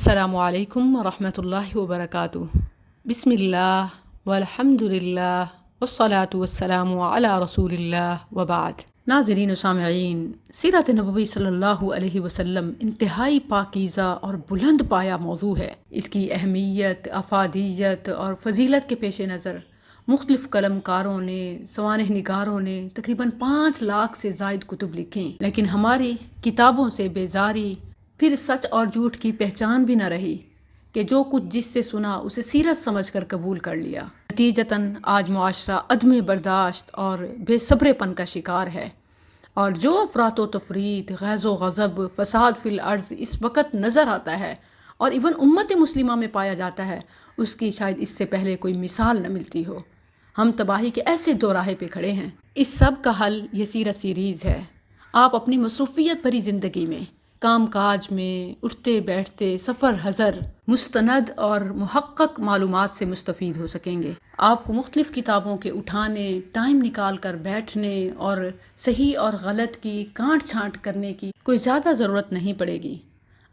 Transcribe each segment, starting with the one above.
السلام علیکم ورحمۃ اللہ وبرکاتہ۔ بسم اللہ والحمد للہ والصلاة والسلام علی رسول اللہ وبعد۔ ناظرین و سامعین، سیرت نبوی صلی اللہ علیہ وسلم انتہائی پاکیزہ اور بلند پایہ موضوع ہے۔ اس کی اہمیت، افادیت اور فضیلت کے پیش نظر مختلف قلم کاروں نے، سوانح نگاروں نے تقریباً 5 لاکھ سے زائد کتب لکھیں، لیکن ہماری کتابوں سے بیزاری، پھر سچ اور جھوٹ کی پہچان بھی نہ رہی کہ جو کچھ جس سے سنا اسے سیرت سمجھ کر قبول کر لیا۔ نتیجتاً آج معاشرہ عدم برداشت اور بے صبرے پن کا شکار ہے، اور جو افراط و تفریط، غیظ و غضب، فساد فی الارض اس وقت نظر آتا ہے اور ایون امت مسلمہ میں پایا جاتا ہے، اس کی شاید اس سے پہلے کوئی مثال نہ ملتی ہو۔ ہم تباہی کے ایسے دوراہے پہ کھڑے ہیں۔ اس سب کا حل یہ سیرت سیریز ہے۔ آپ اپنی مصروفیت بھری زندگی میں، کام کاج میں، اٹھتے بیٹھتے، سفر حضر، مستند اور محقق معلومات سے مستفید ہو سکیں گے۔ آپ کو مختلف کتابوں کے اٹھانے، ٹائم نکال کر بیٹھنے اور صحیح اور غلط کی کانٹ چھانٹ کرنے کی کوئی زیادہ ضرورت نہیں پڑے گی۔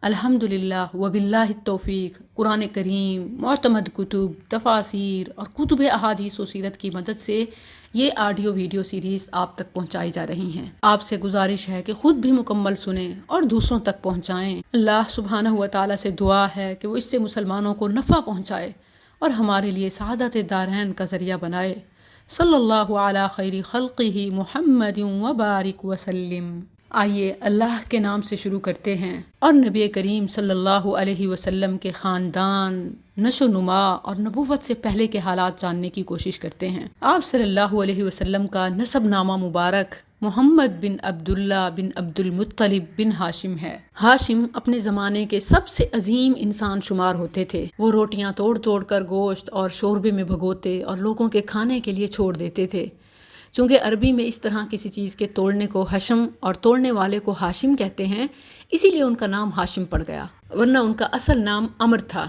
الحمدللہ وباللہ التوفیق، قرآن کریم، معتمد کتب، تفاسیر اور کتب احادیث و سیرت کی مدد سے یہ آڈیو ویڈیو سیریز آپ تک پہنچائی جا رہی ہیں۔ آپ سے گزارش ہے کہ خود بھی مکمل سنیں اور دوسروں تک پہنچائیں۔ اللہ سبحانہ و تعالیٰ سے دعا ہے کہ وہ اس سے مسلمانوں کو نفع پہنچائے اور ہمارے لیے سعادت دارین کا ذریعہ بنائے۔ صلی اللہ علی خیر خلقہ محمد وبارک وسلم۔ آئیے اللہ کے نام سے شروع کرتے ہیں اور نبی کریم صلی اللہ علیہ وسلم کے خاندان، نشو و نما اور نبوت سے پہلے کے حالات جاننے کی کوشش کرتے ہیں۔ آپ صلی اللہ علیہ وسلم کا نسب نامہ مبارک محمد بن عبداللہ بن عبد المطلب بن ہاشم ہے۔ ہاشم اپنے زمانے کے سب سے عظیم انسان شمار ہوتے تھے۔ وہ روٹیاں توڑ توڑ کر گوشت اور شوربے میں بھگوتے اور لوگوں کے کھانے کے لیے چھوڑ دیتے تھے۔ چونکہ عربی میں اس طرح کسی چیز کے توڑنے کو حشم اور توڑنے والے کو ہاشم کہتے ہیں، اسی لیے ان کا نام ہاشم پڑ گیا، ورنہ ان کا اصل نام عمر تھا۔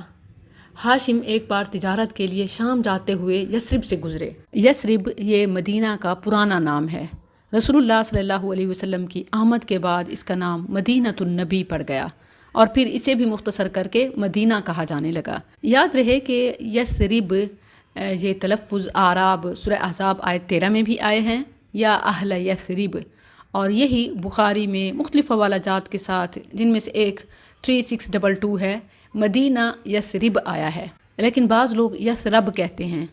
ہاشم ایک بار تجارت کے لیے شام جاتے ہوئے یثرب سے گزرے۔ یثرب یہ مدینہ کا پرانا نام ہے۔ رسول اللہ صلی اللہ علیہ وسلم کی آمد کے بعد اس کا نام مدینۃ النبی پڑ گیا، اور پھر اسے بھی مختصر کر کے مدینہ کہا جانے لگا۔ یاد رہے کہ یثرب یہ تلفظ اعراب سورہ احزاب آیت 13 میں بھی آئے ہیں، یا اہل یثرب، اور یہی بخاری میں مختلف حوالہ جات کے ساتھ، جن میں سے ایک 3622 ہے، مدینہ یثرب آیا ہے، لیکن بعض لوگ یثرب کہتے ہیں،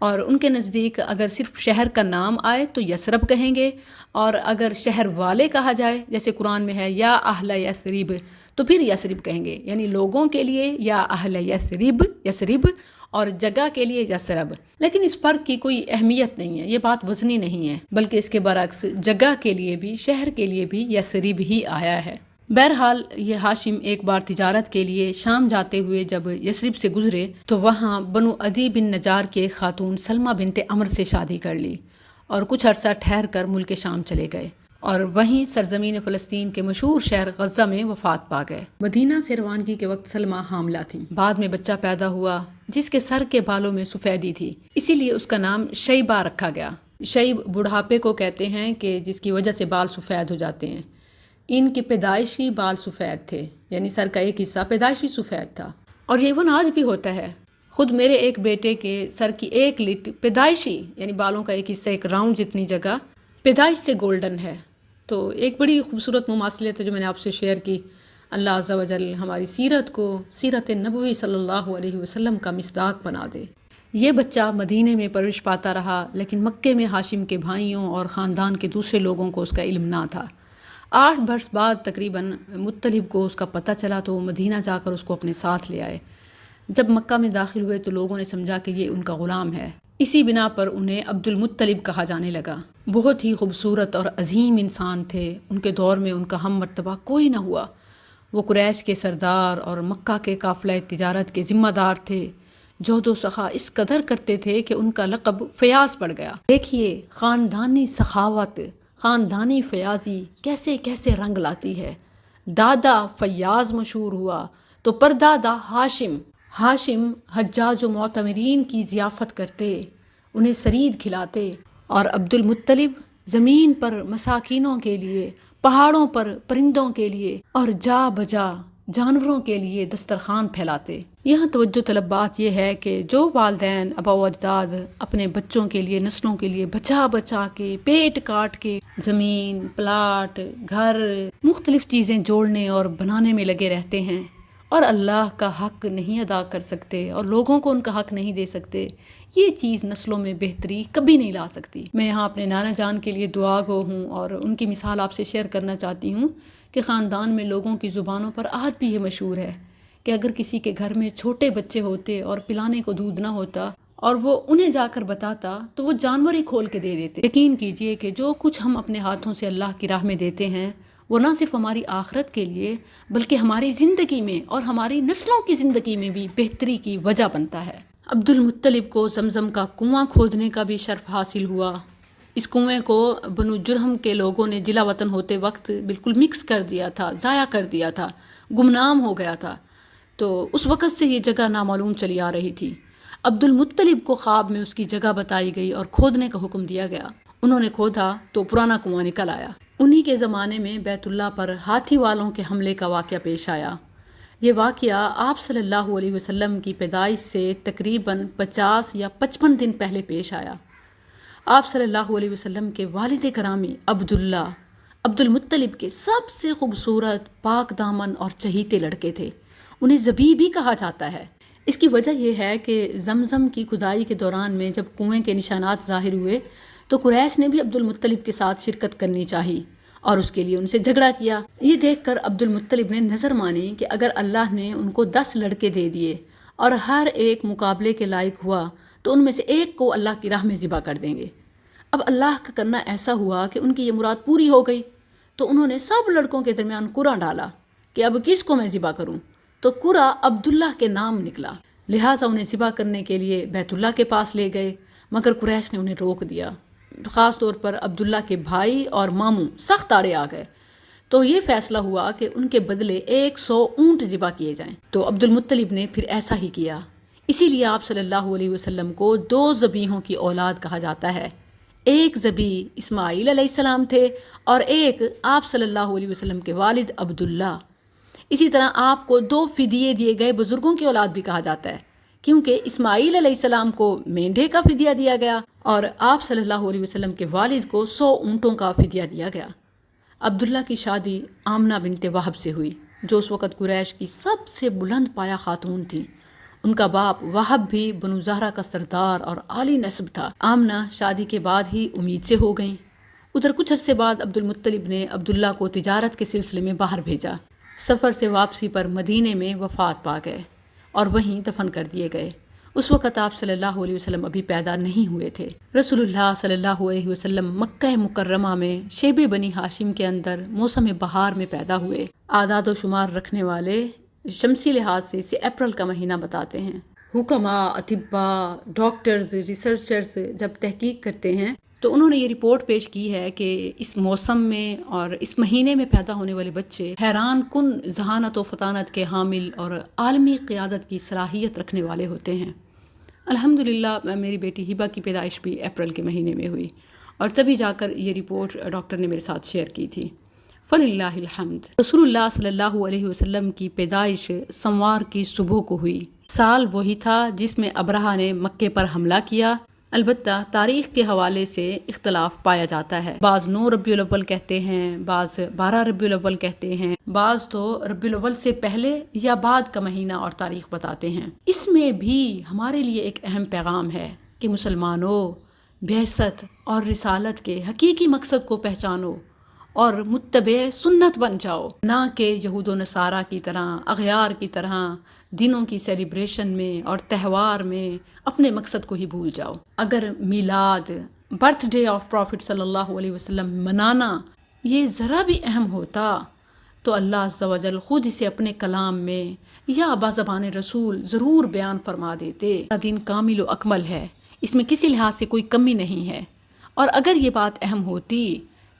اور ان کے نزدیک اگر صرف شہر کا نام آئے تو یثرب کہیں گے، اور اگر شہر والے کہا جائے جیسے قرآن میں ہے یا اہل یثرب تو پھر یثرب کہیں گے، یعنی لوگوں کے لیے یا اہل یثرب اور جگہ کے لیے یثرب۔ لیکن اس فرق کی کوئی اہمیت نہیں ہے، یہ بات وزنی نہیں ہے، بلکہ اس کے برعکس جگہ کے لیے بھی، شہر کے لیے بھی یثرب ہی آیا ہے۔ بہرحال یہ ہاشم ایک بار تجارت کے لیے شام جاتے ہوئے جب یثرب سے گزرے تو وہاں بنو عدی بن نجار کی ایک خاتون سلمہ بنت عمر سے شادی کر لی، اور کچھ عرصہ ٹھہر کر ملک شام چلے گئے، اور وہیں سرزمین فلسطین کے مشہور شہر غزہ میں وفات پا گئے۔ مدینہ سے روانگی کے وقت سلمہ حاملہ تھیں۔ بعد میں بچہ پیدا ہوا جس کے سر کے بالوں میں سفیدی تھی، اسی لیے اس کا نام شیبہ رکھا گیا۔ شیب بڑھاپے کو کہتے ہیں کہ جس کی وجہ سے بال سفید ہو جاتے ہیں۔ ان کے پیدائشی بال سفید تھے، یعنی سر کا ایک حصہ پیدائشی سفید تھا، اور یہ وہ آج بھی ہوتا ہے۔ خود میرے ایک بیٹے کے سر کی ایک لٹ پیدائشی، یعنی بالوں کا ایک حصہ، ایک راؤنڈ جتنی جگہ پیدائش سے گولڈن ہے۔ تو ایک بڑی خوبصورت مماثلت ہے جو میں نے آپ سے شیئر کی۔ اللہ عز و جل ہماری سیرت کو سیرت نبوی صلی اللہ علیہ وسلم کا مصداق بنا دے۔ یہ بچہ مدینے میں پرورش پاتا رہا، لیکن مکے میں ہاشم کے بھائیوں اور خاندان کے دوسرے لوگوں کو اس کا علم نہ تھا۔ 8 برس بعد تقریباً مطلب کو اس کا پتہ چلا تو وہ مدینہ جا کر اس کو اپنے ساتھ لے آئے۔ جب مکہ میں داخل ہوئے تو لوگوں نے سمجھا کہ یہ ان کا غلام ہے، اسی بنا پر انہیں عبد المطلب کہا جانے لگا۔ بہت ہی خوبصورت اور عظیم انسان تھے، ان کے دور میں ان کا ہم مرتبہ کوئی نہ ہوا۔ وہ قریش کے سردار اور مکہ کے قافلہ تجارت کے ذمہ دار تھے۔ جہد و سخا اس قدر کرتے تھے کہ ان کا لقب فیاض پڑ گیا۔ دیکھیے خاندانی سخاوت، خاندانی فیاضی کیسے کیسے رنگ لاتی ہے۔ دادا فیاض مشہور ہوا تو پردادا ہاشم حجاج و معتمرین کی ضیافت کرتے، انہیں سرید کھلاتے، اور عبد المطلب زمین پر مساکینوں کے لیے، پہاڑوں پر پرندوں کے لیے، اور جا بجا جانوروں کے لیے دسترخوان پھیلاتے۔ یہاں توجہ طلب بات یہ ہے کہ جو والدین آباء و اجداد اپنے بچوں کے لیے، نسلوں کے لیے بچا بچا کے، پیٹ کاٹ کے زمین، پلاٹ، گھر، مختلف چیزیں جوڑنے اور بنانے میں لگے رہتے ہیں اور اللہ کا حق نہیں ادا کر سکتے اور لوگوں کو ان کا حق نہیں دے سکتے، یہ چیز نسلوں میں بہتری کبھی نہیں لا سکتی۔ میں یہاں اپنے نانا جان کے لیے دعا گو ہوں اور ان کی مثال آپ سے شیئر کرنا چاہتی ہوں کہ خاندان میں لوگوں کی زبانوں پر آج بھی یہ مشہور ہے کہ اگر کسی کے گھر میں چھوٹے بچے ہوتے اور پلانے کو دودھ نہ ہوتا اور وہ انہیں جا کر بتاتا تو وہ جانور ہی کھول کے دے دیتے۔ یقین کیجئے کہ جو کچھ ہم اپنے ہاتھوں سے اللہ کی راہ میں دیتے ہیں وہ نہ صرف ہماری آخرت کے لیے بلکہ ہماری زندگی میں اور ہماری نسلوں کی زندگی میں بھی بہتری کی وجہ بنتا ہے۔ عبد المطلب کو زمزم کا کنواں کھودنے کا بھی شرف حاصل ہوا۔ اس کنویں کو بنو جرہم کے لوگوں نے جلا وطن ہوتے وقت بالکل مکس کر دیا تھا، ضائع کر دیا تھا، گمنام ہو گیا تھا، تو اس وقت سے یہ جگہ نامعلوم چلی آ رہی تھی۔ عبد المطلب کو خواب میں اس کی جگہ بتائی گئی اور کھودنے کا حکم دیا گیا۔ انہوں نے کھودا تو پرانا کنواں نکل آیا۔ انہی کے زمانے میں بیت اللہ پر ہاتھی والوں کے حملے کا واقعہ پیش آیا۔ یہ واقعہ آپ صلی اللہ علیہ وسلم کی پیدائش سے تقریباً 50 یا 55 دن پہلے پیش آیا۔ آپ صلی اللہ علیہ وسلم کے والد گرامی عبداللہ عبد المطلب کے سب سے خوبصورت، پاک دامن اور چہیتے لڑکے تھے۔ انہیں ذبیح بھی کہا جاتا ہے۔ اس کی وجہ یہ ہے کہ زمزم کی کھدائی کے دوران میں جب کنویں کے نشانات ظاہر ہوئے تو قریش نے بھی عبد المطلب کے ساتھ شرکت کرنی چاہی اور اس کے لیے ان سے جھگڑا کیا۔ یہ دیکھ کر عبد المطلب نے نظر مانی کہ اگر اللہ نے ان کو 10 لڑکے دے دیے اور ہر ایک مقابلے کے لائق ہوا تو ان میں سے ایک کو اللہ کی راہ میں ذبح کر دیں گے۔ اب اللہ کا کرنا ایسا ہوا کہ ان کی یہ مراد پوری ہو گئی، تو انہوں نے سب لڑکوں کے درمیان قرعہ ڈالا کہ اب کس کو میں ذبح کروں، تو قرعہ عبداللہ کے نام نکلا۔ لہٰذا انہیں ذبح کرنے کے لیے بیت اللہ کے پاس لے گئے، مگر قریش نے انہیں روک دیا۔ خاص طور پر عبداللہ کے بھائی اور ماموں سخت آڑے آ گئے، تو یہ فیصلہ ہوا کہ ان کے بدلے 100 اونٹ ذبح کیے جائیں۔ تو عبد المطلب نے پھر ایسا ہی کیا۔ اسی لیے آپ صلی اللہ علیہ وسلم کو 2 ذبیحوں کی اولاد کہا جاتا ہے۔ ایک ذبیح اسماعیل علیہ السلام تھے اور ایک آپ صلی اللہ علیہ وسلم کے والد عبداللہ۔ اسی طرح آپ کو 2 فدیے دیے گئے بزرگوں کی اولاد بھی کہا جاتا ہے، کیونکہ اسماعیل علیہ السلام کو مینڈھے کا فدیہ دیا گیا اور آپ صلی اللہ علیہ وسلم کے والد کو 100 اونٹوں کا فدیہ دیا گیا۔ عبداللہ کی شادی آمنہ بنت وہب سے ہوئی، جو اس وقت قریش کی سب سے بلند پایہ خاتون تھیں۔ ان کا باپ وہب بھی بنو زہرہ کا سردار اور عالی نسب تھا۔ آمنہ شادی کے بعد ہی امید سے ہو گئیں۔ ادھر کچھ عرصے بعد عبد المطلب نے عبداللہ کو تجارت کے سلسلے میں باہر بھیجا۔ سفر سے واپسی پر مدینے میں وفات پا گئے اور وہیں دفن کر دیے گئے۔ اس وقت آپ صلی اللہ علیہ وسلم ابھی پیدا نہیں ہوئے تھے۔ رسول اللہ صلی اللہ علیہ وسلم مکہ مکرمہ میں شیب بنی ہاشم کے اندر موسم بہار میں پیدا ہوئے۔ اعداد و شمار رکھنے والے شمسی لحاظ سے اسے اپریل کا مہینہ بتاتے ہیں۔ حکماء، اطباء، ڈاکٹرز، ریسرچرز جب تحقیق کرتے ہیں تو انہوں نے یہ رپورٹ پیش کی ہے کہ اس موسم میں اور اس مہینے میں پیدا ہونے والے بچے حیران کن ذہانت و فطانت کے حامل اور عالمی قیادت کی صلاحیت رکھنے والے ہوتے ہیں۔ الحمدللہ میری بیٹی ہبہ کی پیدائش بھی اپریل کے مہینے میں ہوئی اور تبھی جا کر یہ رپورٹ ڈاکٹر نے میرے ساتھ شیئر کی تھی۔ فللہ الحمد۔ رسول اللہ صلی اللہ علیہ وسلم کی پیدائش سموار کی صبح کو ہوئی۔ سال وہی تھا جس میں ابرہہ نے مکے پر حملہ کیا۔ البتہ تاریخ کے حوالے سے اختلاف پایا جاتا ہے۔ بعض 9 ربیع الاول کہتے ہیں، بعض 12 ربیع الاول کہتے ہیں، بعض تو ربیع الاول سے پہلے یا بعد کا مہینہ اور تاریخ بتاتے ہیں۔ اس میں بھی ہمارے لیے ایک اہم پیغام ہے کہ مسلمانوں، بعثت اور رسالت کے حقیقی مقصد کو پہچانو اور متبع سنت بن جاؤ، نہ کہ یہود و نصارہ کی طرح، اغیار کی طرح دنوں کی سیلیبریشن میں اور تہوار میں اپنے مقصد کو ہی بھول جاؤ۔ اگر میلاد، برتھ ڈے آف پروفٹ صلی اللہ علیہ وسلم منانا یہ ذرا بھی اہم ہوتا تو اللہ عز و جل خود اسے اپنے کلام میں یا بزبان رسول ضرور بیان فرما دیتے۔ دین کامل و اکمل ہے، اس میں کسی لحاظ سے کوئی کمی نہیں ہے، اور اگر یہ بات اہم ہوتی،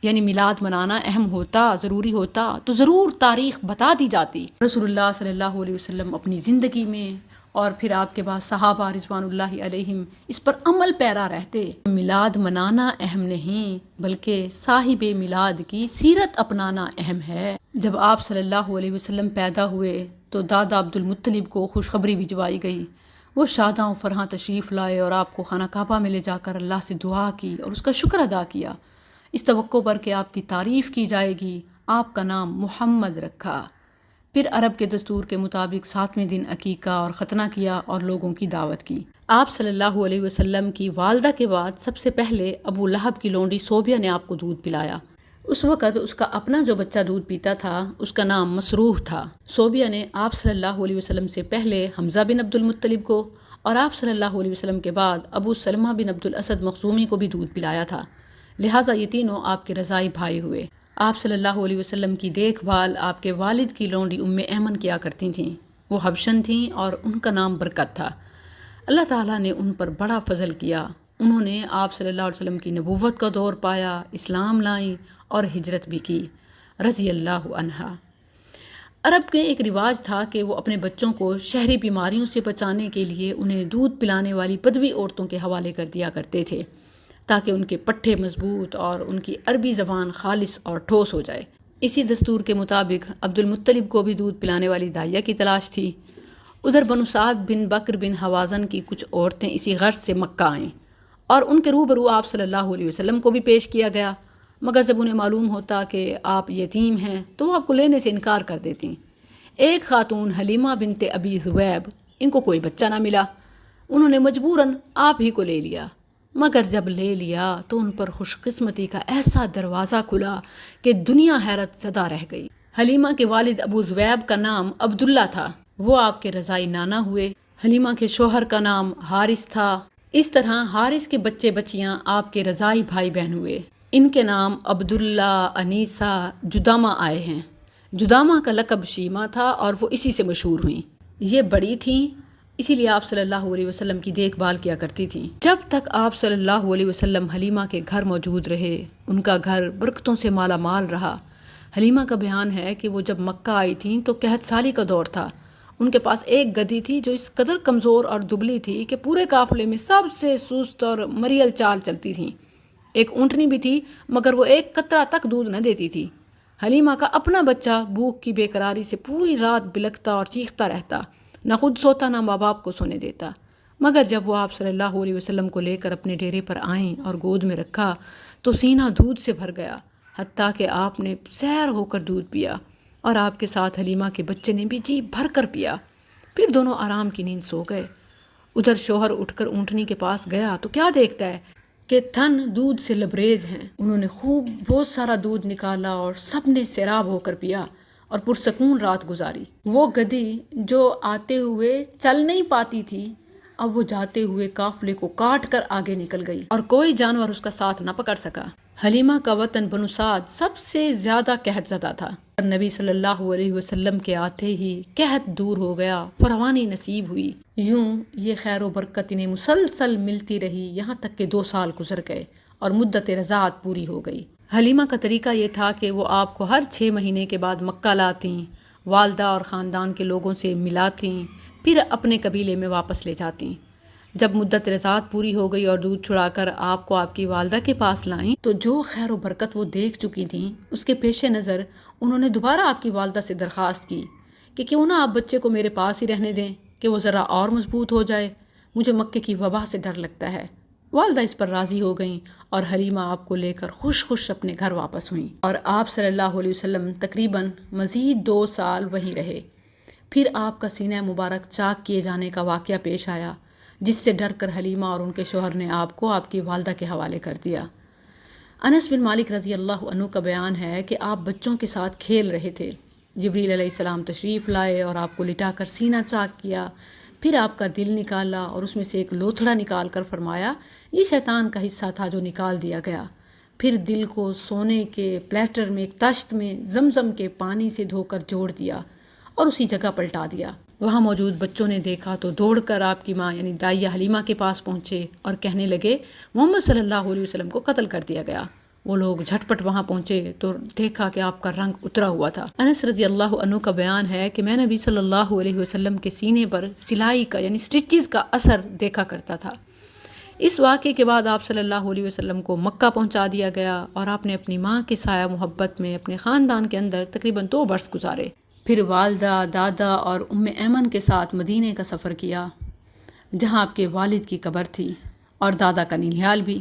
یعنی میلاد منانا اہم ہوتا، ضروری ہوتا، تو ضرور تاریخ بتا دی جاتی۔ رسول اللہ صلی اللہ علیہ وسلم اپنی زندگی میں اور پھر آپ کے بعد صحابہ رضوان اللہ علیہم اس پر عمل پیرا رہتے۔ میلاد منانا اہم نہیں بلکہ صاحب میلاد کی سیرت اپنانا اہم ہے۔ جب آپ صلی اللہ علیہ وسلم پیدا ہوئے تو دادا عبد المطلب کو خوشخبری بھجوائی گئی۔ وہ شاداں و فرحاں تشریف لائے اور آپ کو خانہ کعبہ میں لے جا کر اللہ سے دعا کی اور اس کا شکر ادا کیا، اس توقع پر کہ آپ کی تعریف کی جائے گی۔ آپ کا نام محمد رکھا۔ پھر عرب کے دستور کے مطابق 7ویں دن عقیقہ اور ختنہ کیا اور لوگوں کی دعوت کی۔ آپ صلی اللہ علیہ وسلم کی والدہ کے بعد سب سے پہلے ابو لہب کی لونڈی صوبیہ نے آپ کو دودھ پلایا۔ اس وقت اس کا اپنا جو بچہ دودھ پیتا تھا اس کا نام مسروح تھا۔ صوبیہ نے آپ صلی اللہ علیہ وسلم سے پہلے حمزہ بن عبد المطلب کو اور آپ صلی اللہ علیہ وسلم کے بعد ابو سلمہ بن عبد الاسد مخزومی کو بھی دودھ پلایا تھا، لہٰذا یہ تینوں آپ کے رضاعی بھائی ہوئے۔ آپ صلی اللہ علیہ وسلم کی دیکھ بھال آپ کے والد کی لونڈی ایمن کیا کرتی تھیں۔ وہ حبشن تھیں اور ان کا نام برکت تھا۔ اللہ تعالیٰ نے ان پر بڑا فضل کیا۔ انہوں نے آپ صلی اللہ علیہ وسلم کی نبوت کا دور پایا، اسلام لائیں اور ہجرت بھی کی، رضی اللہ عنہا۔ عرب کے ایک رواج تھا کہ وہ اپنے بچوں کو شہری بیماریوں سے بچانے کے لیے انہیں دودھ پلانے والی بدوی عورتوں کے حوالے کر دیا کرتے تھے تاکہ ان کے پٹھے مضبوط اور ان کی عربی زبان خالص اور ٹھوس ہو جائے۔ اسی دستور کے مطابق عبد المطلب کو بھی دودھ پلانے والی دائیہ کی تلاش تھی۔ ادھر بنو سعد بن بکر بن حوازن کی کچھ عورتیں اسی غرض سے مکہ آئیں اور ان کے روبرو آپ صلی اللہ علیہ وسلم کو بھی پیش کیا گیا، مگر جب انہیں معلوم ہوتا کہ آپ یتیم ہیں تو وہ آپ کو لینے سے انکار کر دیتیں۔ ایک خاتون حلیمہ بنت ابی ذؤیب، ان کو کوئی بچہ نہ ملا، انہوں نے مجبوراً آپ ہی کو لے لیا، مگر جب لے لیا تو ان پر خوش قسمتی کا ایسا دروازہ کھلا کہ دنیا حیرت زدہ رہ گئی۔ حلیمہ کے والد ابو ذؤیب کا نام عبداللہ تھا، وہ آپ کے رضاعی نانا ہوئے۔ حلیمہ کے شوہر کا نام حارث تھا۔ اس طرح حارث کے بچے بچیاں آپ کے رضاعی بھائی بہن ہوئے۔ ان کے نام عبداللہ، انیسہ، جدامہ آئے ہیں۔ جدامہ کا لقب شیمہ تھا اور وہ اسی سے مشہور ہوئیں۔ یہ بڑی تھیں، اسی لیے آپ صلی اللہ علیہ وسلم کی دیکھ بھال کیا کرتی تھیں۔ جب تک آپ صلی اللہ علیہ وسلم حلیمہ کے گھر موجود رہے، ان کا گھر برکتوں سے مالا مال رہا۔ حلیمہ کا بیان ہے کہ وہ جب مکہ آئی تھیں تو قحط سالی کا دور تھا۔ ان کے پاس ایک گدھی تھی جو اس قدر کمزور اور دبلی تھی کہ پورے قافلے میں سب سے سست اور مریل چال چلتی تھیں۔ ایک اونٹنی بھی تھی مگر وہ ایک قطرہ تک دودھ نہ دیتی تھی۔ حلیمہ کا اپنا بچہ بھوک کی بے قراری سے پوری رات بلکتا اور چیختا رہتا، نہ خود سوتا نہ ماں باپ کو سونے دیتا، مگر جب وہ آپ صلی اللہ علیہ وسلم کو لے کر اپنے ڈیرے پر آئیں اور گود میں رکھا تو سینہ دودھ سے بھر گیا، حتیٰ کہ آپ نے سیر ہو کر دودھ پیا اور آپ کے ساتھ حلیمہ کے بچے نے بھی جی بھر کر پیا۔ پھر دونوں آرام کی نیند سو گئے۔ ادھر شوہر اٹھ کر اونٹنی کے پاس گیا تو کیا دیکھتا ہے کہ تھن دودھ سے لبریز ہیں۔ انہوں نے خوب بہت سارا دودھ نکالا اور سب نے سیراب ہو کر پیا اور پرسکون رات گزاری۔ وہ گدھی جو آتے ہوئے چل نہیں پاتی تھی، اب وہ جاتے ہوئے قافلے کو کاٹ کر آگے نکل گئی اور کوئی جانور اس کا ساتھ نہ پکڑ سکا۔ حلیمہ کا وطن بنو سعد سب سے زیادہ قحط زدہ تھا۔ نبی صلی اللہ علیہ وسلم کے آتے ہی قحط دور ہو گیا، فراوانی نصیب ہوئی۔ یوں یہ خیر و برکت انہیں مسلسل ملتی رہی یہاں تک کہ 2 سال گزر گئے اور مدت رضاعت پوری ہو گئی۔ حلیمہ کا طریقہ یہ تھا کہ وہ آپ کو ہر 6 مہینے کے بعد مکہ لاتیں، والدہ اور خاندان کے لوگوں سے ملاتیں، پھر اپنے قبیلے میں واپس لے جاتیں۔ جب مدت رضاعت پوری ہو گئی اور دودھ چھڑا کر آپ کو آپ کی والدہ کے پاس لائیں تو جو خیر و برکت وہ دیکھ چکی تھیں اس کے پیش نظر انہوں نے دوبارہ آپ کی والدہ سے درخواست کی کہ کیوں نہ آپ بچے کو میرے پاس ہی رہنے دیں کہ وہ ذرا اور مضبوط ہو جائے، مجھے مکے کی وبا سے ڈر لگتا ہے۔ والدہ اس پر راضی ہو گئیں اور حلیمہ آپ کو لے کر خوش خوش اپنے گھر واپس ہوئیں اور آپ صلی اللہ علیہ وسلم تقریباً مزید 2 سال وہیں رہے۔ پھر آپ کا سینہ مبارک چاک کیے جانے کا واقعہ پیش آیا، جس سے ڈر کر حلیمہ اور ان کے شوہر نے آپ کو آپ کی والدہ کے حوالے کر دیا۔ انس بن مالک رضی اللہ عنہ کا بیان ہے کہ آپ بچوں کے ساتھ کھیل رہے تھے، جبریل علیہ السلام تشریف لائے اور آپ کو لٹا کر سینہ چاک کیا، پھر آپ کا دل نکالا اور اس میں سے ایک لوتھڑا نکال کر فرمایا یہ شیطان کا حصہ تھا جو نکال دیا گیا۔ پھر دل کو سونے کے پلیٹر میں ایک تشت میں زمزم کے پانی سے دھو کر جوڑ دیا اور اسی جگہ پلٹا دیا۔ وہاں موجود بچوں نے دیکھا تو دوڑ کر آپ کی ماں دائیہ حلیمہ کے پاس پہنچے اور کہنے لگے محمد صلی اللہ علیہ وسلم کو قتل کر دیا گیا وہ لوگ جھٹپٹ وہاں پہنچے تو دیکھا کہ آپ کا رنگ اترا ہوا تھا۔ انس رضی اللہ عنہ کا بیان ہے کہ میں نبی صلی اللہ علیہ وسلم کے سینے پر سلائی کا یعنی سٹچز کا اثر دیکھا کرتا تھا۔ اس واقعے کے بعد آپ صلی اللہ علیہ وسلم کو مکہ پہنچا دیا گیا اور آپ نے اپنی ماں کے سایہ محبت میں اپنے خاندان کے اندر تقریباً 2 برس گزارے۔ پھر والدہ، دادا اور ایمن کے ساتھ مدینے کا سفر کیا، جہاں آپ کے والد کی قبر تھی اور دادا کا ننیال بھی۔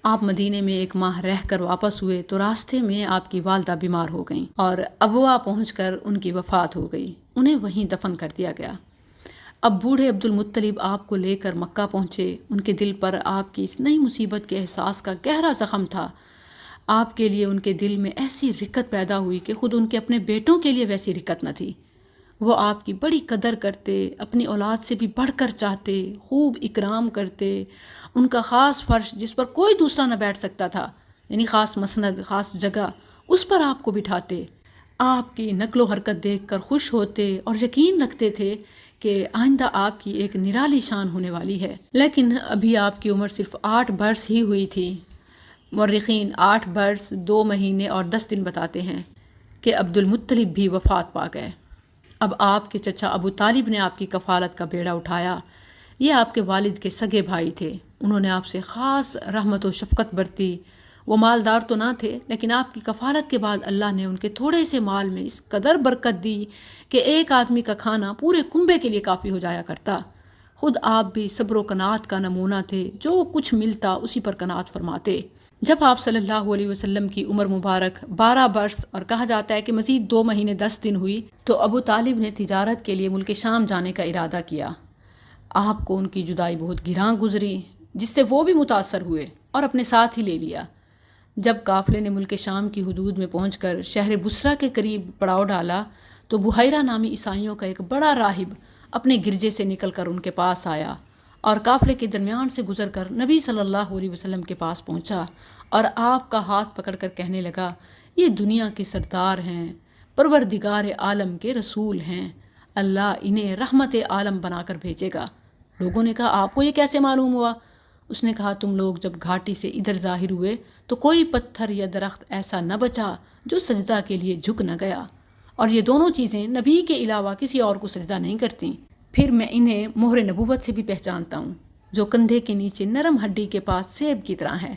آپ مدینے میں 1 ماہ رہ کر واپس ہوئے تو راستے میں آپ کی والدہ بیمار ہو گئیں اور ابوا پہنچ کر ان کی وفات ہو گئی، انہیں وہیں دفن کر دیا گیا۔ اب بوڑھے عبد المطلب آپ کو لے کر مکہ پہنچے۔ ان کے دل پر آپ کی اس نئی مصیبت کے احساس کا گہرا زخم تھا۔ آپ کے لیے ان کے دل میں ایسی رقت پیدا ہوئی کہ خود ان کے اپنے بیٹوں کے لیے ویسی رقت نہ تھی۔ وہ آپ کی بڑی قدر کرتے، اپنی اولاد سے بھی بڑھ کر چاہتے، خوب اکرام کرتے۔ ان کا خاص فرش جس پر کوئی دوسرا نہ بیٹھ سکتا تھا، یعنی خاص مسند، خاص جگہ، اس پر آپ کو بٹھاتے۔ آپ کی نقل و حرکت دیکھ کر خوش ہوتے اور یقین رکھتے تھے کہ آئندہ آپ کی ایک نرالی شان ہونے والی ہے۔ لیکن ابھی آپ کی عمر صرف 8 برس ہی ہوئی تھی۔ مورخین 8 برس 2 مہینے اور 10 دن بتاتے ہیں کہ عبد المطلب بھی وفات پا گئے۔ اب آپ کے چچا ابو طالب نے آپ کی کفالت کا بیڑا اٹھایا۔ یہ آپ کے والد کے سگے بھائی تھے، انہوں نے آپ سے خاص رحمت و شفقت برتی۔ وہ مالدار تو نہ تھے، لیکن آپ کی کفالت کے بعد اللہ نے ان کے تھوڑے سے مال میں اس قدر برکت دی کہ ایک آدمی کا کھانا پورے کنبے کے لیے کافی ہو جایا کرتا۔ خود آپ بھی صبر و قناعت کا نمونہ تھے، جو کچھ ملتا اسی پر قناعت فرماتے۔ جب آپ صلی اللہ علیہ وسلم کی عمر مبارک 12 برس اور کہا جاتا ہے کہ مزید 2 مہینے 10 دن ہوئی تو ابو طالب نے تجارت کے لیے ملک شام جانے کا ارادہ کیا۔ آپ کو ان کی جدائی بہت گراں گزری، جس سے وہ بھی متاثر ہوئے اور اپنے ساتھ ہی لے لیا۔ جب قافلے نے ملک شام کی حدود میں پہنچ کر شہر بصرہ کے قریب پڑاؤ ڈالا تو بحیرہ نامی عیسائیوں کا ایک بڑا راہب اپنے گرجے سے نکل کر ان کے پاس آیا اور قافلے کے درمیان سے گزر کر نبی صلی اللہ علیہ وسلم کے پاس پہنچا اور آپ کا ہاتھ پکڑ کر کہنے لگا، یہ دنیا کے سردار ہیں، پروردگار عالم کے رسول ہیں، اللہ انہیں رحمت عالم بنا کر بھیجے گا۔ لوگوں نے کہا، آپ کو یہ کیسے معلوم ہوا؟ اس نے کہا، تم لوگ جب گھاٹی سے ادھر ظاہر ہوئے تو کوئی پتھر یا درخت ایسا نہ بچا جو سجدہ کے لیے جھک نہ گیا، اور یہ دونوں چیزیں نبی کے علاوہ کسی اور کو سجدہ نہیں کرتیں۔ پھر میں انہیں مہر نبوت سے بھی پہچانتا ہوں، جو کندھے کے نیچے نرم ہڈی کے پاس سیب کی طرح ہے،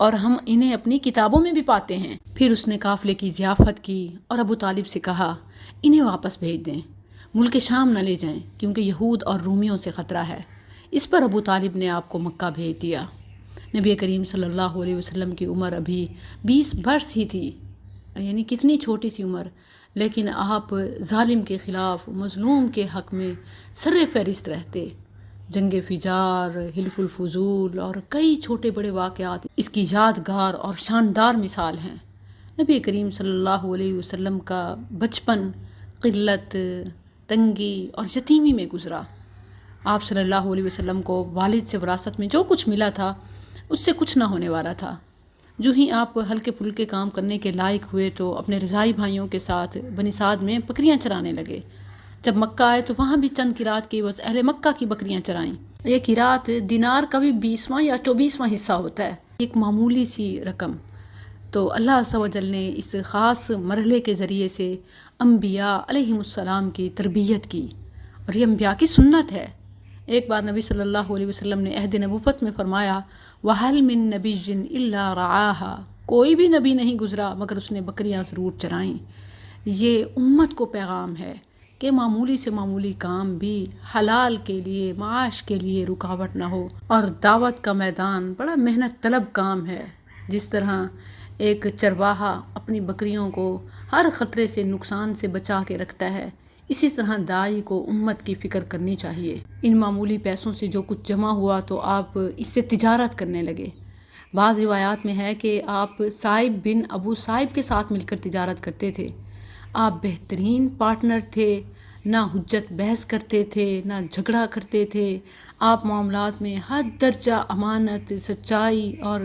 اور ہم انہیں اپنی کتابوں میں بھی پاتے ہیں۔ پھر اس نے قافلے کی ضیافت کی اور ابو طالب سے کہا، انہیں واپس بھیج دیں، ملک شام نہ لے جائیں، کیونکہ یہود اور رومیوں سے خطرہ ہے۔ اس پر ابو طالب نے آپ کو مکہ بھیج دیا۔ نبی کریم صلی اللہ علیہ وسلم کی عمر ابھی 20 برس ہی تھی، یعنی کتنی چھوٹی سی عمر، لیکن آپ ظالم کے خلاف، مظلوم کے حق میں سر فہرست رہتے۔ جنگ فجار، حلف الفضول اور کئی چھوٹے بڑے واقعات اس کی یادگار اور شاندار مثال ہیں۔ نبی کریم صلی اللہ علیہ وسلم کا بچپن قلت، تنگی اور یتیمی میں گزرا۔ آپ صلی اللہ علیہ وسلم کو والد سے وراثت میں جو کچھ ملا تھا اس سے کچھ نہ ہونے والا تھا۔ جو ہی آپ ہلکے پھلکے کام کرنے کے لائق ہوئے تو اپنے رضائی بھائیوں کے ساتھ بنی سعد میں بکریاں چرانے لگے۔ جب مکہ آئے تو وہاں بھی چند قرات کی بس اہل مکہ کی بکریاں چرائیں۔ یہ قرات دینار کا بھی 20واں یا 24واں حصہ ہوتا ہے، ایک معمولی سی رقم۔ تو اللہ عز و جل نے اس خاص مرحلے کے ذریعے سے انبیاء علیہم السلام کی تربیت کی، اور یہ انبیاء کی سنت ہے۔ ایک بار نبی صلی اللہ علیہ وسلم نے عہد نبوت میں فرمایا، وَهَلْ مِن نَبِيٍّ إِلَّا رَعَاهَا، کوئی بھی نبی نہیں گزرا مگر اس نے بکریاں ضرور چرائیں۔ یہ امت کو پیغام ہے کہ معمولی سے معمولی کام بھی حلال کے لیے، معاش کے لیے رکاوٹ نہ ہو، اور دعوت کا میدان بڑا محنت طلب کام ہے۔ جس طرح ایک چرواہا اپنی بکریوں کو ہر خطرے سے، نقصان سے بچا کے رکھتا ہے، اسی طرح داعی کو امت کی فکر کرنی چاہیے۔ ان معمولی پیسوں سے جو کچھ جمع ہوا تو آپ اس سے تجارت کرنے لگے۔ بعض روایات میں ہے کہ آپ صائب بن ابو صائب کے ساتھ مل کر تجارت کرتے تھے۔ آپ بہترین پارٹنر تھے، نہ حجت بحث کرتے تھے، نہ جھگڑا کرتے تھے۔ آپ معاملات میں حد درجہ امانت، سچائی اور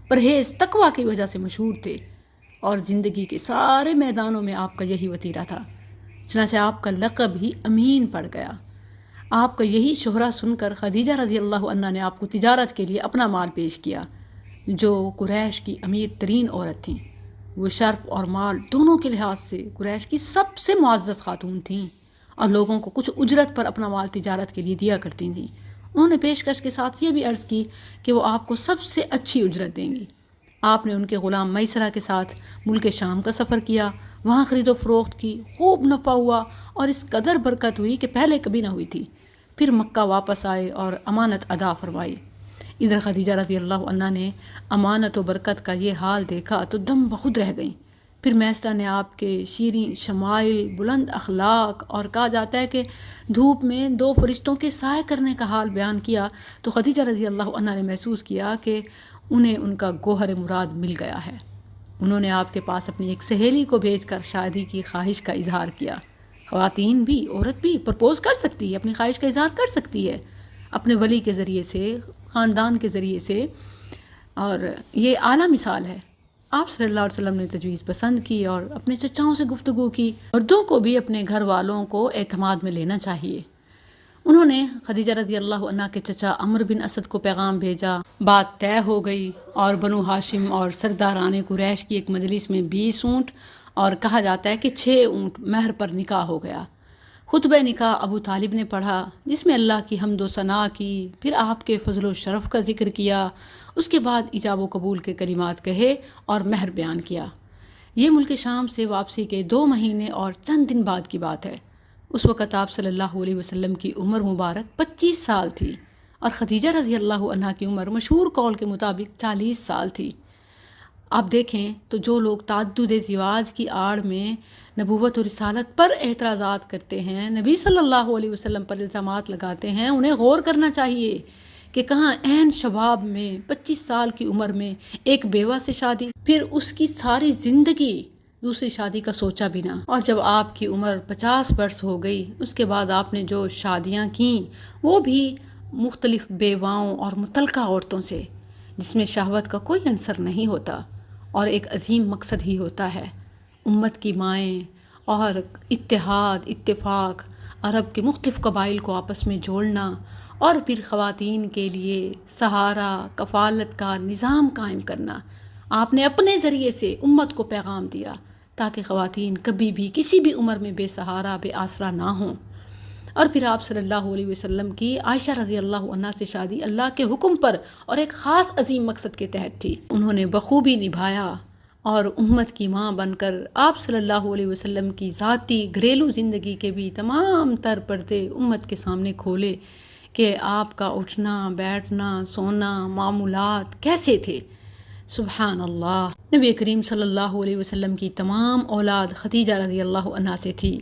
پرہیز، تقویٰ کی وجہ سے مشہور تھے، اور زندگی کے سارے میدانوں میں آپ کا یہی وتیرہ تھا۔ چنانچہ آپ کا لقب ہی امین پڑ گیا۔ آپ کا یہی شہرہ سن کر خدیجہ رضی اللہ عنہا نے آپ کو تجارت کے لیے اپنا مال پیش کیا۔ جو قریش کی امیر ترین عورت تھیں۔ وہ شرف اور مال دونوں کے لحاظ سے قریش کی سب سے معزز خاتون تھیں اور لوگوں کو کچھ اجرت پر اپنا مال تجارت کے لیے دیا کرتی تھیں۔ انہوں نے پیشکش کے ساتھ یہ بھی عرض کی کہ وہ آپ کو سب سے اچھی اجرت دیں گی۔ آپ نے ان کے غلام میسرہ کے ساتھ ملک شام کا سفر کیا، وہاں خرید و فروخت کی، خوب نفع ہوا اور اس قدر برکت ہوئی کہ پہلے کبھی نہ ہوئی تھی۔ پھر مکہ واپس آئے اور امانت ادا فرمائی۔ ادھر خدیجہ رضی اللہ عنہ نے امانت و برکت کا یہ حال دیکھا تو دم بخود رہ گئیں۔ پھر میسرہ نے آپ کے شیریں شمائل، بلند اخلاق اور کہا جاتا ہے کہ دھوپ میں 2 فرشتوں کے سائے کرنے کا حال بیان کیا تو خدیجہ رضی اللہ عنہ نے محسوس کیا کہ انہیں ان کا گوہر مراد مل گیا ہے۔ انہوں نے آپ کے پاس اپنی ایک سہیلی کو بھیج کر شادی کی خواہش کا اظہار کیا۔ خواتین بھی، عورت بھی پرپوز کر سکتی ہے، اپنی خواہش کا اظہار کر سکتی ہے اپنے ولی کے ذریعے سے، خاندان کے ذریعے سے، اور یہ اعلیٰ مثال ہے۔ آپ صلی اللہ علیہ وسلم نے تجویز پسند کی اور اپنے چچاؤں سے گفتگو کی۔ مردوں کو بھی اپنے گھر والوں کو اعتماد میں لینا چاہیے۔ انہوں نے خدیجہ رضی اللہ عنہ کے چچا عمرو بن اسد کو پیغام بھیجا، بات طے ہو گئی اور بنو ہاشم اور سرداران قریش کی ایک مجلس میں 20 اونٹ اور کہا جاتا ہے کہ 6 اونٹ مہر پر نکاح ہو گیا۔ خطبہ نکاح ابو طالب نے پڑھا جس میں اللہ کی حمد و ثنا کی، پھر آپ کے فضل و شرف کا ذکر کیا، اس کے بعد ایجاب و قبول کے کلمات کہے اور مہر بیان کیا۔ یہ ملک شام سے واپسی کے 2 مہینے اور چند دن بعد کی بات ہے۔ اس وقت آپ صلی اللہ علیہ وسلم کی عمر مبارک 25 سال تھی اور خدیجہ رضی اللہ عنہ کی عمر مشہور قول کے مطابق 40 سال تھی۔ آپ دیکھیں تو جو لوگ تعدد زواج کی آڑ میں نبوت و رسالت پر اعتراضات کرتے ہیں، نبی صلی اللہ علیہ وسلم پر الزامات لگاتے ہیں، انہیں غور کرنا چاہیے کہ کہاں عین شباب میں 25 سال کی عمر میں ایک بیوہ سے شادی، پھر اس کی ساری زندگی دوسری شادی کا سوچا بھی نہ، اور جب آپ کی عمر 50 برس ہو گئی اس کے بعد آپ نے جو شادیاں کیں وہ بھی مختلف بیواؤں اور متعلقہ عورتوں سے، جس میں شہوت کا کوئی عنصر نہیں ہوتا اور ایک عظیم مقصد ہی ہوتا ہے امت کی مائیں اور اتحاد، اتفاق، عرب کے مختلف قبائل کو آپس میں جوڑنا اور پھر خواتین کے لیے سہارا، کفالت کا نظام قائم کرنا۔ آپ نے اپنے ذریعے سے امت کو پیغام دیا تاکہ خواتین کبھی بھی کسی بھی عمر میں بے سہارا، بے آسرا نہ ہوں۔ اور پھر آپ صلی اللہ علیہ وسلم کی عائشہ رضی اللہ عنہا سے شادی اللہ کے حکم پر اور ایک خاص عظیم مقصد کے تحت تھی۔ انہوں نے بخوبی نبھایا اور امت کی ماں بن کر آپ صلی اللہ علیہ وسلم کی ذاتی گھریلو زندگی کے بھی تمام تر پردے امت کے سامنے کھولے کہ آپ کا اٹھنا، بیٹھنا، سونا، معمولات کیسے تھے۔ سبحان اللہ۔ نبی کریم صلی اللہ علیہ وسلم کی تمام اولاد خدیجہ رضی اللہ عنہا سے تھی،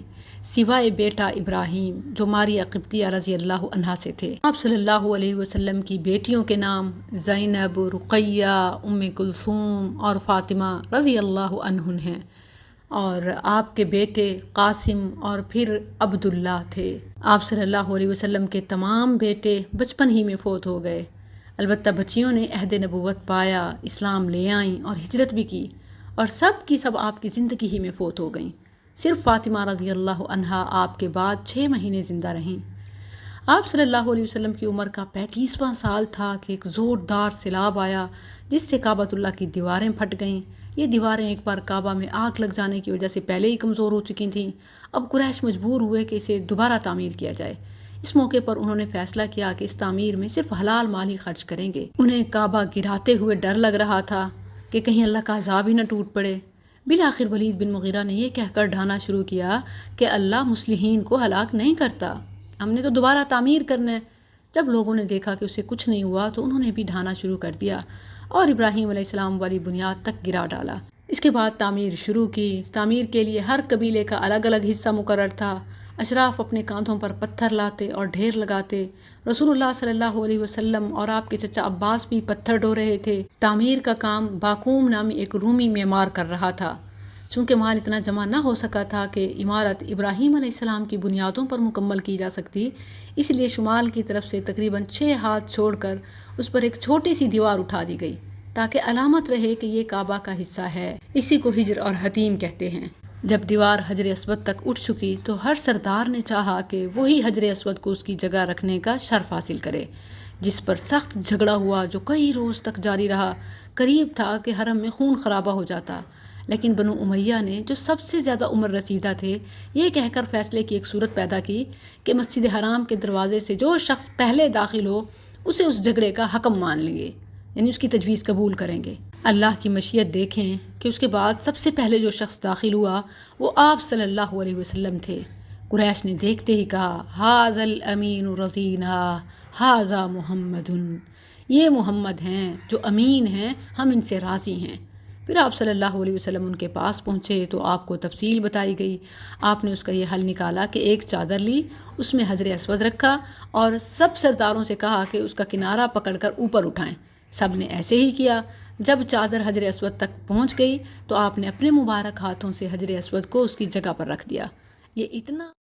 سوائے بیٹا ابراہیم جو ماریہ قبطیہ رضی اللہ عنہا سے تھے۔ آپ صلی اللہ علیہ وسلم کی بیٹیوں کے نام زینب، رقیہ، ام کلثوم اور فاطمہ رضی اللہ عنہن ہیں، اور آپ کے بیٹے قاسم اور پھر عبداللہ تھے۔ آپ صلی اللہ علیہ وسلم کے تمام بیٹے بچپن ہی میں فوت ہو گئے، البتہ بچیوں نے عہد نبوت پایا، اسلام لے آئیں اور ہجرت بھی کی، اور سب کی سب آپ کی زندگی ہی میں فوت ہو گئیں۔ صرف فاطمہ رضی اللہ عنہا آپ کے بعد 6 مہینے زندہ رہیں۔ آپ صلی اللہ علیہ وسلم کی عمر کا 35واں سال تھا کہ ایک زوردار سیلاب آیا جس سے کعبۃ اللہ کی دیواریں پھٹ گئیں۔ یہ دیواریں ایک بار کعبہ میں آگ لگ جانے کی وجہ سے پہلے ہی کمزور ہو چکی تھیں۔ اب قریش مجبور ہوئے کہ اسے دوبارہ تعمیر کیا جائے۔ اس موقع پر انہوں نے فیصلہ کیا کہ اس تعمیر میں صرف حلال مال ہی خرچ کریں گے۔ انہیں کعبہ گراتے ہوئے ڈر لگ رہا تھا کہ کہیں اللہ کا عذاب ہی نہ ٹوٹ پڑے۔ بالآخر ولید بن مغیرہ نے یہ کہہ کر ڈھانا شروع کیا کہ اللہ مصلحین کو ہلاک نہیں کرتا، ہم نے تو دوبارہ تعمیر کرنا ہے۔ جب لوگوں نے دیکھا کہ اسے کچھ نہیں ہوا تو انہوں نے بھی ڈھانا شروع کر دیا اور ابراہیم علیہ السلام والی بنیاد تک گرا ڈالا۔ اس کے بعد تعمیر شروع کی۔ تعمیر کے لیے ہر قبیلے کا الگ الگ حصہ مقرر تھا۔ اشراف اپنے کاندھوں پر پتھر لاتے اور ڈھیر لگاتے۔ رسول اللہ صلی اللہ علیہ وسلم اور آپ کے چچا عباس بھی پتھر ڈھو رہے تھے۔ تعمیر کا کام باقوم نامی ایک رومی معمار کر رہا تھا۔ چونکہ مال اتنا جمع نہ ہو سکا تھا کہ عمارت ابراہیم علیہ السلام کی بنیادوں پر مکمل کی جا سکتی، اس لیے شمال کی طرف سے تقریباً 6 ہاتھ چھوڑ کر اس پر ایک چھوٹی سی دیوار اٹھا دی گئی تاکہ علامت رہے کہ یہ کعبہ کا حصہ ہے۔ اسی کو حجر اور حتیم کہتے ہیں۔ جب دیوار حجر اسود تک اٹھ چکی تو ہر سردار نے چاہا کہ وہی حجر اسود کو اس کی جگہ رکھنے کا شرف حاصل کرے، جس پر سخت جھگڑا ہوا جو کئی روز تک جاری رہا۔ قریب تھا کہ حرم میں خون خرابہ ہو جاتا، لیکن بنو امیہ نے جو سب سے زیادہ عمر رسیدہ تھے یہ کہہ کر فیصلے کی ایک صورت پیدا کی کہ مسجد حرام کے دروازے سے جو شخص پہلے داخل ہو اسے اس جھگڑے کا حکم مان لیں گے، یعنی اس کی تجویز قبول کریں گے۔ اللہ کی مشیت دیکھیں کہ اس کے بعد سب سے پہلے جو شخص داخل ہوا وہ آپ صلی اللہ علیہ وسلم تھے۔ قریش نے دیکھتے ہی کہا ھذا الامین رضینا ھذا محمد، یہ محمد ہیں جو امین ہیں، ہم ان سے راضی ہیں۔ پھر آپ صلی اللہ علیہ وسلم ان کے پاس پہنچے تو آپ کو تفصیل بتائی گئی۔ آپ نے اس کا یہ حل نکالا کہ ایک چادر لی، اس میں حجر اسود رکھا اور سب سرداروں سے کہا کہ اس کا کنارہ پکڑ کر اوپر اٹھائیں۔ سب نے ایسے ہی کیا۔ جب چادر حجر اسود تک پہنچ گئی تو آپ نے اپنے مبارک ہاتھوں سے حجر اسود کو اس کی جگہ پر رکھ دیا۔ یہ اتنا